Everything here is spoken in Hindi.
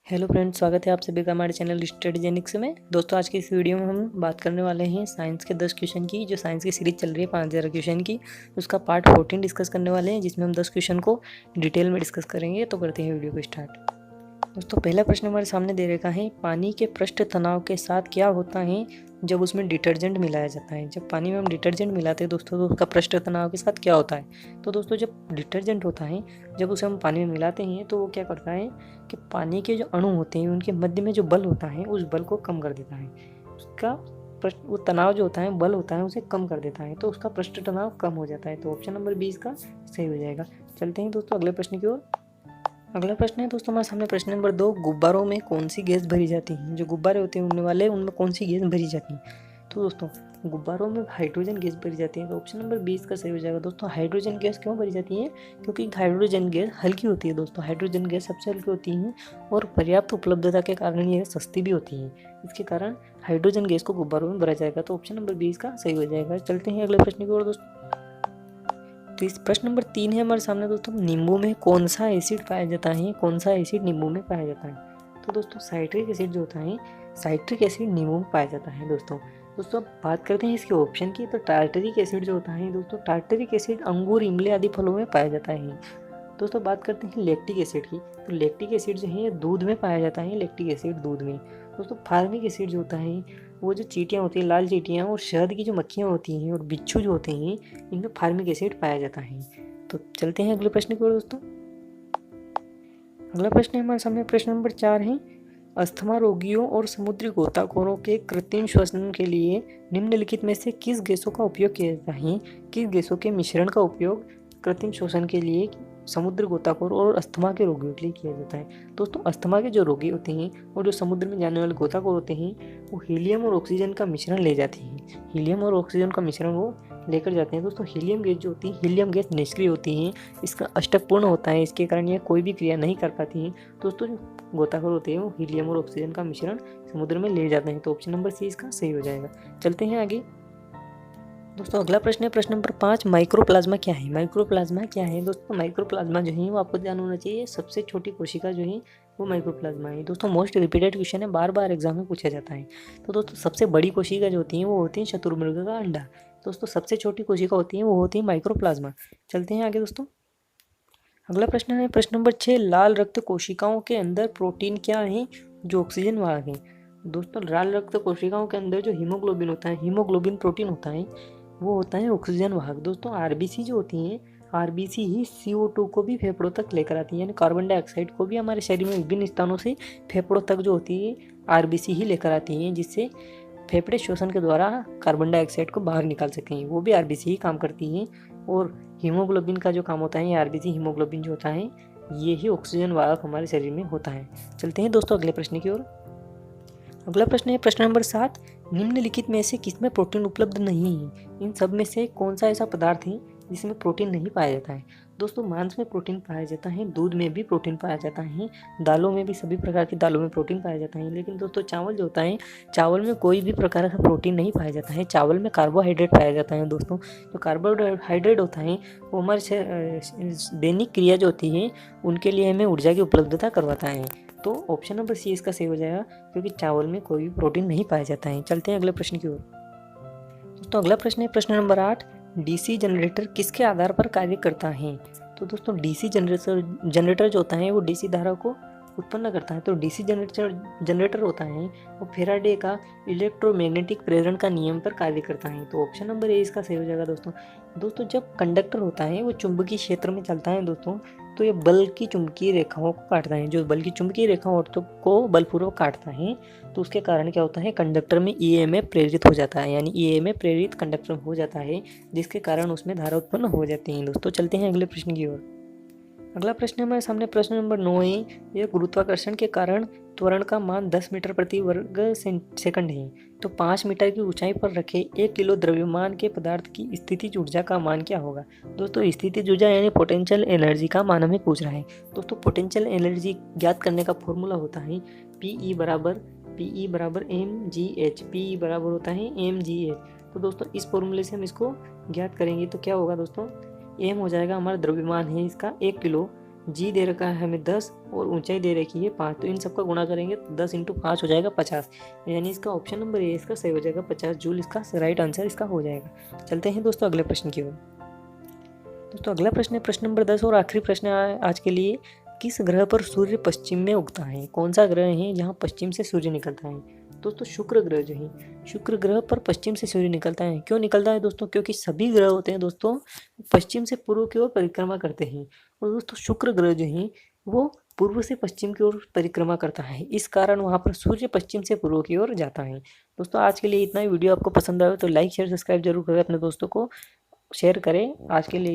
हेलो फ्रेंड्स, स्वागत है आप सभी का हमारे चैनल स्टडीजेनिक्स में। दोस्तों, आज की इस वीडियो में हम बात करने वाले हैं साइंस के 10 क्वेश्चन की। जो साइंस की सीरीज चल रही है 5000 क्वेश्चन की, उसका पार्ट 14 डिस्कस करने वाले हैं, जिसमें हम 10 क्वेश्चन को डिटेल में डिस्कस करेंगे। तो करते हैं वीडियो को स्टार्ट। दोस्तों, पहला प्रश्न हमारे सामने दे रखा है, पानी के पृष्ठ तनाव के साथ क्या होता है जब उसमें डिटर्जेंट मिलाया जाता है। जब पानी में हम डिटर्जेंट मिलाते हैं दोस्तों, तो उसका पृष्ठ तनाव के साथ क्या होता है। तो दोस्तों, जब डिटर्जेंट होता है, जब उसे हम पानी में मिलाते हैं तो वो क्या करता है कि पानी के जो अणु होते हैं उनके मध्य में जो बल होता है उस बल को कम कर देता है। उसका वो तनाव जो होता है, बल होता है, उसे कम कर देता है, तो उसका पृष्ठ तनाव कम हो जाता है। तो ऑप्शन नंबर 20 का सही हो जाएगा। चलते हैं दोस्तों अगले प्रश्न की ओर। अगला प्रश्न है दोस्तों हमारे सामने प्रश्न नंबर 2, गुब्बारों में कौन सी गैस भरी जाती है। जो गुब्बारे होते हैं उड़ने वाले, उनमें कौन सी गैस भरी जाती है। तो दोस्तों, गुब्बारों में हाइड्रोजन गैस भरी जाती है। तो ऑप्शन नंबर 20 का सही हो जाएगा। दोस्तों, हाइड्रोजन गैस क्यों भरी जाती है? क्योंकि हाइड्रोजन गैस हल्की होती है। दोस्तों, हाइड्रोजन गैस सबसे हल्की होती है और पर्याप्त उपलब्धता के कारण यह सस्ती भी होती है। इसके कारण हाइड्रोजन गैस को गुब्बारों में भरा जाएगा। तो ऑप्शन नंबर 20 का सही हो जाएगा। चलते हैं अगले प्रश्न की ओर दोस्तों। तो इस प्रश्न नंबर 3 है हमारे सामने दोस्तों, नींबू में कौन सा एसिड पाया जाता है। कौन सा एसिड नींबू में पाया जाता है। तो दोस्तों, साइट्रिक एसिड जो होता है, साइट्रिक एसिड नींबू में पाया जाता है। दोस्तों अब बात करते हैं इसके ऑप्शन की। तो टार्टरिक एसिड जो होता है दोस्तों, टार्टरिक एसिड अंगूर, इमली आदि फलों में पाया जाता है। दोस्तों, बात करते हैं लैक्टिक एसिड की। तो लैक्टिक एसिड जो है दूध में पाया जाता है। लैक्टिक एसिड दूध में। दोस्तों, फार्मिक एसिड जो होता है, वो जो चींटियाँ होती हैं, लाल चींटियाँ और शहद की जो मक्खियाँ होती हैं और बिच्छू जो होते हैं, इनमें फार्मिक एसिड पाया जाता है। तो चलते हैं अगले प्रश्न की ओर दोस्तों। अगला प्रश्न है हमारे सामने प्रश्न नंबर 4 है, अस्थमा रोगियों और समुद्री गोताखोरों के कृत्रिम श्वसन के लिए निम्नलिखित में से किस गैसों का उपयोग किया जाता है। किस गैसों के मिश्रण का उपयोग कृत्रिम श्वसन के लिए समुद्र गोताखोर और अस्थमा के रोगियों के लिए किया जाता है। दोस्तों, अस्थमा के जो रोगी होते हैं और जो समुद्र में जाने वाले गोताखोर होते हैं, वो हीलियम और ऑक्सीजन का मिश्रण ले जाते हैं। हीलियम और ऑक्सीजन का मिश्रण वो लेकर जाते हैं। दोस्तों, हीलियम गैस जो होती है, हीलियम गैस निष्क्रिय होती है, इसका अष्टक पूर्ण होता है, इसके कारण यह कोई भी क्रिया नहीं कर पाती है। दोस्तों, जो गोताखोर होते हैं वो हीलियम और ऑक्सीजन का मिश्रण समुद्र में ले जाते हैं। तो ऑप्शन नंबर सी इसका सही हो जाएगा। चलते हैं आगे दोस्तों। अगला प्रश्न है प्रश्न नंबर 5, माइक्रोप्लाज्मा क्या है। माइक्रोप्लाज्मा क्या है दोस्तों? माइक्रोप्लाज्मा जो है वो आपको ध्यान होना चाहिए, सबसे छोटी कोशिका जो है वो माइक्रोप्लाज्मा है। दोस्तों, मोस्ट रिपीटेड क्वेश्चन है, बार बार एग्जाम में पूछा जाता है। तो दोस्तों, सबसे बड़ी कोशिका जो होती है वो होती है शुतुरमुर्ग का अंडा। दोस्तों, सबसे छोटी कोशिका होती है वो होती है माइक्रोप्लाज्मा। चलते हैं आगे दोस्तों। अगला प्रश्न है प्रश्न नंबर 6, लाल रक्त कोशिकाओं के अंदर प्रोटीन क्या है जो ऑक्सीजन वाहक है। दोस्तों, लाल रक्त कोशिकाओं के अंदर जो हीमोग्लोबिन होता है, हीमोग्लोबिन प्रोटीन होता है, वो होता है ऑक्सीजन वाहक। दोस्तों, आरबीसी जो होती हैं, आरबीसी ही CO2 को भी फेफड़ों तक लेकर आती है, यानी कार्बन डाइऑक्साइड को भी हमारे शरीर में विभिन्न स्थानों से फेफड़ों तक जो होती है आरबीसी ही लेकर आती हैं, जिससे फेफड़े श्वसन के द्वारा कार्बन डाइऑक्साइड को बाहर निकाल सकें। वो भी आरबीसी ही काम करती हैं। और हीमोग्लोबिन का जो काम होता है, आरबीसी हीमोग्लोबिन जो होता है, ये ही ऑक्सीजन वाहक हमारे शरीर में होता है। चलते हैं दोस्तों अगले प्रश्न की ओर। अगला प्रश्न है प्रश्न नंबर 7, निम्नलिखित में से किसमें प्रोटीन उपलब्ध नहीं है। इन सब में से कौन सा ऐसा पदार्थ है जिसमें प्रोटीन नहीं पाया जाता है। दोस्तों, मांस में प्रोटीन पाया जाता है, दूध में भी प्रोटीन पाया जाता है, दालों में भी, सभी प्रकार की दालों में प्रोटीन पाया जाता है। लेकिन दोस्तों, चावल जो होता है, चावल में कोई भी प्रकार का प्रोटीन नहीं पाया जाता है। चावल में कार्बोहाइड्रेट पाया जाता है। दोस्तों, जो कार्बोहाइड्रेट होता है वो हमारे दैनिक क्रिया जो होती है उनके लिए हमें ऊर्जा की उपलब्धता करवाता है। तो ऑप्शन नंबर सी इसका सही हो जाएगा, क्योंकि चावल में कोई भी प्रोटीन नहीं पाया जाता है। चलते हैं अगले प्रश्न की ओर। दोस्तों, अगला प्रश्न है प्रश्न नंबर 8, डीसी जनरेटर किसके आधार पर कार्य करता है। तो दोस्तों, डीसी जनरेटर जो होता है वो डीसी धारा को उत्पन्न करता है। तो डीसी जनरेटर होता है वो फेराडे का इलेक्ट्रोमैग्नेटिक प्रेरण का नियम पर कार्य करता है। तो ऑप्शन नंबर ए इसका सही हो जाएगा। दोस्तों, जब कंडक्टर होता है वो चुंबकीय क्षेत्र में चलता है दोस्तों, तो ये बल की चुंबकीय रेखाओं को काटता है। जो बल की चुंबकीय रेखाओं को बलपूर्वक काटता है, तो उसके कारण क्या होता है, कंडक्टर में ईएमएफ प्रेरित हो जाता है, यानी ईएमएफ प्रेरित कंडक्टर में हो जाता है, जिसके कारण उसमें धारा उत्पन्न हो जाती है। दोस्तों, चलते हैं अगले प्रश्न की ओर। अगला प्रश्न हमारे सामने प्रश्न नंबर 9 है, यह गुरुत्वाकर्षण के कारण त्वरण का मान 10 मीटर प्रति वर्ग सेकंड है। तो 5 मीटर की ऊंचाई पर रखे 1 किलो द्रव्यमान के पदार्थ की स्थितिज ऊर्जा का मान क्या होगा। दोस्तों, स्थितिज ऊर्जा यानी पोटेंशियल एनर्जी का मान हमें पूछ रहा है। दोस्तों, पोटेंशियल एनर्जी ज्ञात करने का फॉर्मूला होता है पीई बराबर mgh। पीई बराबर होता है mgh। तो दोस्तों, इस फॉर्मूले से हम इसको ज्ञात करेंगे तो क्या होगा दोस्तों, एम हो जाएगा हमारा द्रव्यमान है इसका 1 किलो, जी दे रखा है हमें 10 और ऊंचाई दे रखी है 5। तो इन सबका गुणा करेंगे तो 10 × 5 हो जाएगा 50, यानी इसका ऑप्शन नंबर ए इसका सही हो जाएगा। 50 जूल इसका राइट आंसर इसका हो जाएगा। चलते हैं दोस्तों अगले प्रश्न की ओर। दोस्तों अगला प्रश्न है प्रश्न नंबर 10 और आखिरी प्रश्न है आज के लिए। किस ग्रह पर सूर्य पश्चिम में उगता है? कौन सा ग्रह है जहाँ पश्चिम से सूर्य निकलता है? दोस्तों शुक्र ग्रह जो है, शुक्र ग्रह पर पश्चिम से सूर्य निकलता है। क्यों निकलता है दोस्तों? क्योंकि सभी ग्रह होते हैं दोस्तों पश्चिम से पूर्व की ओर परिक्रमा करते हैं, और दोस्तों शुक्र ग्रह जो है वो पूर्व से पश्चिम की ओर परिक्रमा करता है, इस कारण वहाँ पर सूर्य पश्चिम से पूर्व की ओर जाता है। दोस्तों आज के लिए इतना ही। वीडियो आपको पसंद आए तो लाइक शेयर सब्सक्राइब जरूर करें, अपने दोस्तों को शेयर करें। आज के लिए